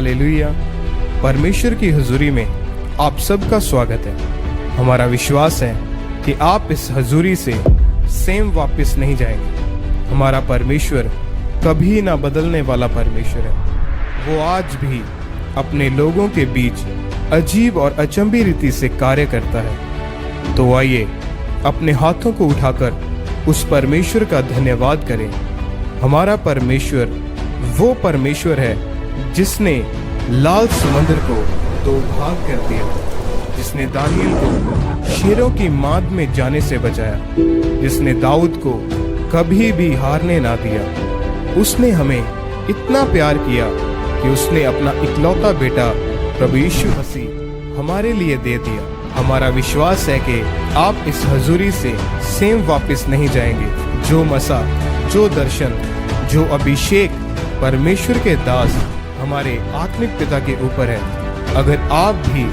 Hallelujah. परमेश्वर की हुजूरी में आप सबका स्वागत है। हमारा विश्वास है कि आप इस हुजूरी से सेम वापस नहीं जाएंगे। हमारा परमेश्वर कभी ना बदलने वाला परमेश्वर है। वो आज भी अपने लोगों के बीच अजीब और अचंभी रीति से कार्य करता है। तो आइए अपने हाथों को उठाकर उस परमेश्वर का धन्यवाद करें। हमारा परमेश्वर वो परमेश्वर है जिसने लाल समुद्र को दो भाग कर दिया, जिसने दानियल को शेरों की माद में जाने से बचाया, जिसने दाऊद को कभी भी हारने ना दिया। उसने हमें इतना प्यार किया कि उसने अपना इकलौता बेटा प्रभु यीशु मसीह हमारे लिए दे दिया। हमारा विश्वास है कि आप इस हुजूरी से सेम वापस नहीं जाएंगे। जो मसा, जो दर्शन, जो अभिषेक परमेश्वर के दास हमारे आत्मिक पिता के ऊपर है, अगर आप भी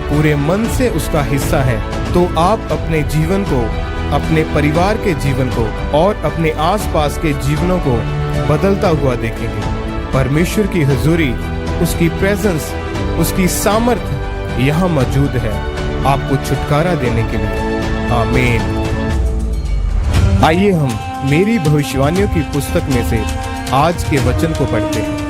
पूरे मन से उसका हिस्सा हैं, तो आप अपने जीवन को, अपने परिवार के जीवन को और अपने आसपास के जीवनों को बदलता हुआ देखेंगे। परमेश्वर की हुजूरी, उसकी प्रेजेंस, उसकी सामर्थ्य यहाँ मौजूद है आपको छुटकारा देने के लिए। आमीन। आइए हम मेरी भविष्यवाणियों की पुस्तक में से आज के वचन को पढ़ते हैं।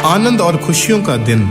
आनंद और खुशियों का दिन।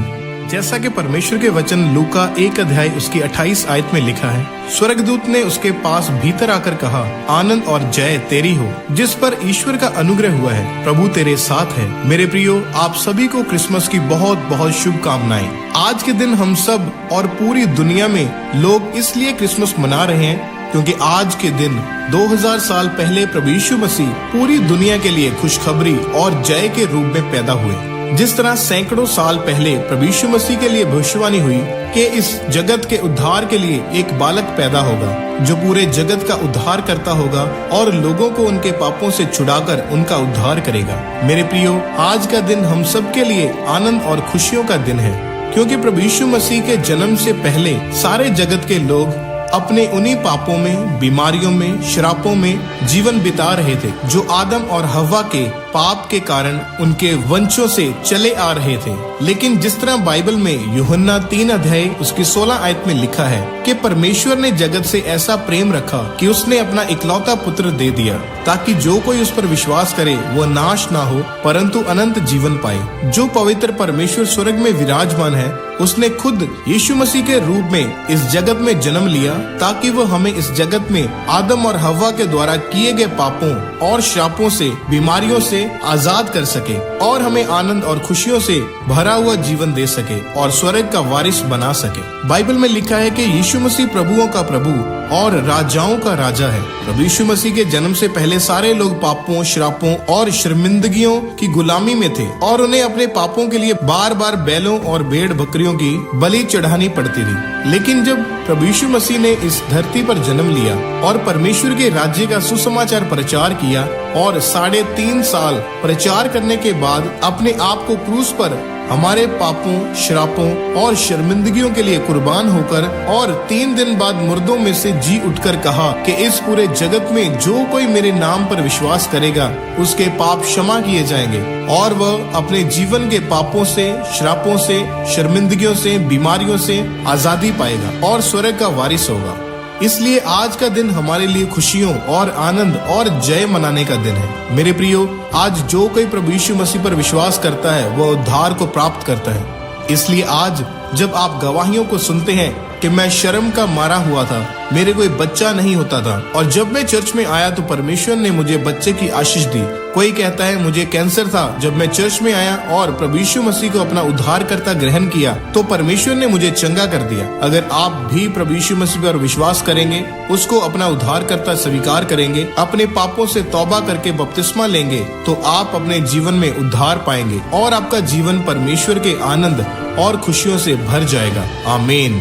जैसा कि परमेश्वर के वचन लूका 1 अध्याय उसकी 28 आयत में लिखा है, स्वर्गदूत ने उसके पास भीतर आकर कहा, आनंद और जय तेरी हो, जिस पर ईश्वर का अनुग्रह हुआ है, प्रभु तेरे साथ है। मेरे प्रियो, आप सभी को क्रिसमस की बहुत बहुत शुभकामनाएं। आज के दिन हम सब और पूरी दुनिया में लोग इसलिए क्रिसमस मना रहे हैं क्योंकि आज के दिन 2000 साल पहले प्रभु यीशु मसीह पूरी दुनिया के लिए खुशखबरी और जय के रूप में पैदा हुए। जिस तरह सैकड़ों साल पहले प्रभु यीशु मसीह के लिए भविष्यवाणी हुई कि इस जगत के उद्धार के लिए एक बालक पैदा होगा जो पूरे जगत का उद्धार करता होगा और लोगों को उनके पापों से छुड़ाकर उनका उद्धार करेगा। मेरे प्रियो, आज का दिन हम सब के लिए आनंद और खुशियों का दिन है, क्योंकि प्रभु यीशु मसीह के जन्म से पहले सारे जगत के लोग अपने उन्हीं पापों में, बीमारियों में, श्रापों में जीवन बिता रहे थे जो आदम और हव्वा के पाप के कारण उनके वंशों से चले आ रहे थे। लेकिन जिस तरह बाइबल में यूहन्ना 3 अध्याय उसकी 16 आयत में लिखा है कि परमेश्वर ने जगत से ऐसा प्रेम रखा कि उसने अपना इकलौता पुत्र दे दिया, ताकि जो कोई उस पर विश्वास करे वो नाश ना हो परंतु अनंत जीवन पाए। जो पवित्र परमेश्वर स्वर्ग में विराजमान है, उसने खुद यीशु मसीह के रूप में इस जगत में जन्म लिया ताकि वो हमें इस जगत में आदम और हव्वा के द्वारा किए गए पापों और श्रापों से, बीमारियों से आजाद कर सके और हमें आनंद और खुशियों से भरा हुआ जीवन दे सके और स्वर्ग का वारिस बना सके। बाइबल में लिखा है कि यीशु मसीह प्रभुओं का प्रभु और राजाओं का राजा है। प्रभु यीशु मसीह के जन्म से पहले सारे लोग पापों, श्रापों और शर्मिंदगियों की गुलामी में थे और उन्हें अपने पापों के लिए बार बार बैलों और भेड़ बकरियों की बलि चढ़ानी पड़ती थी। लेकिन जब प्रभु यीशु मसीह ने इस धरती पर जन्म लिया और परमेश्वर के राज्य का सुसमाचार प्रचार किया और 3.5 साल प्रचार करने के बाद अपने आप को क्रूस पर हमारे पापों, श्रापों और शर्मिंदगियों के लिए कुर्बान होकर और 3 दिन बाद मुर्दों में से जी उठकर कहा कि इस पूरे जगत में जो कोई मेरे नाम पर विश्वास करेगा उसके पाप क्षमा किए जाएंगे और वह अपने जीवन के पापों से, श्रापों से, शर्मिंदगियों से, बीमारियों से आजादी पाएगा और स्वर्ग का वारिस होगा। इसलिए आज का दिन हमारे लिए खुशियों और आनंद और जय मनाने का दिन है। मेरे प्रियो, आज जो कोई प्रभु यीशु मसीह पर विश्वास करता है वह उद्धार को प्राप्त करता है। इसलिए आज जब आप गवाहियों को सुनते हैं कि मैं शर्म का मारा हुआ था, मेरे कोई बच्चा नहीं होता था, और जब मैं चर्च में आया तो परमेश्वर ने मुझे बच्चे की आशीष दी। कोई कहता है मुझे कैंसर था, जब मैं चर्च में आया और प्रभु यीशु मसीह को अपना उद्धारकर्ता ग्रहण किया तो परमेश्वर ने मुझे चंगा कर दिया। अगर आप भी प्रभु यीशु मसीह पर विश्वास करेंगे, उसको अपना उद्धारकर्ता स्वीकार करेंगे, अपने पापों से तौबा करके बपतिस्मा लेंगे, तो आप अपने जीवन में उद्धार पाएंगे और आपका जीवन परमेश्वर के आनंद और खुशियों से भर जाएगा। आमीन।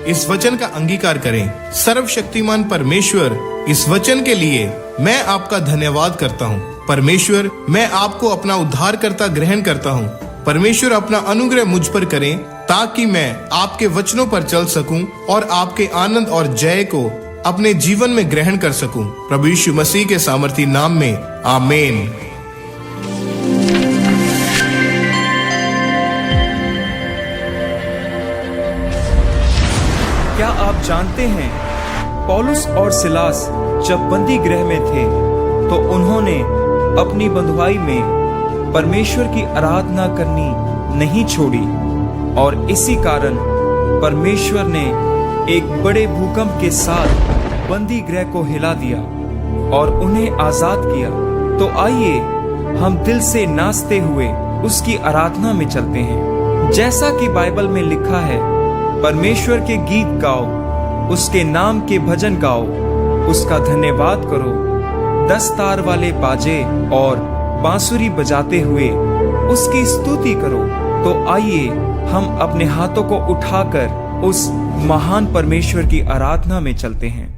इस वचन का अंगीकार करें। सर्वशक्तिमान परमेश्वर, इस वचन के लिए मैं आपका धन्यवाद करता हूँ। परमेश्वर, मैं आपको अपना उद्धारकर्ता ग्रहण करता हूँ। परमेश्वर, अपना अनुग्रह मुझ पर करें ताकि मैं आपके वचनों पर चल सकूं और आपके आनंद और जय को अपने जीवन में ग्रहण कर सकूं। प्रभु यीशु मसीह के सामर्थी नाम में आमीन। क्या आप जानते हैं, पौलुस और सिलास जब बंदी गृह में थे तो उन्होंने अपनी बंधुआई में परमेश्वर की आराधना करनी नहीं छोड़ी, और इसी कारण परमेश्वर ने एक बड़े भूकंप के साथ बंदी गृह को हिला दिया और उन्हें आजाद किया। तो आइए हम दिल से नाचते हुए उसकी आराधना में चलते हैं। जैसा कि बाइबल में लिखा है, परमेश्वर के गीत गाओ, उसके नाम के भजन गाओ, उसका धन्यवाद करो, 10 तार वाले बाजे और बांसुरी बजाते हुए उसकी स्तुति करो। तो आइए हम अपने हाथों को उठाकर उस महान परमेश्वर की आराधना में चलते हैं।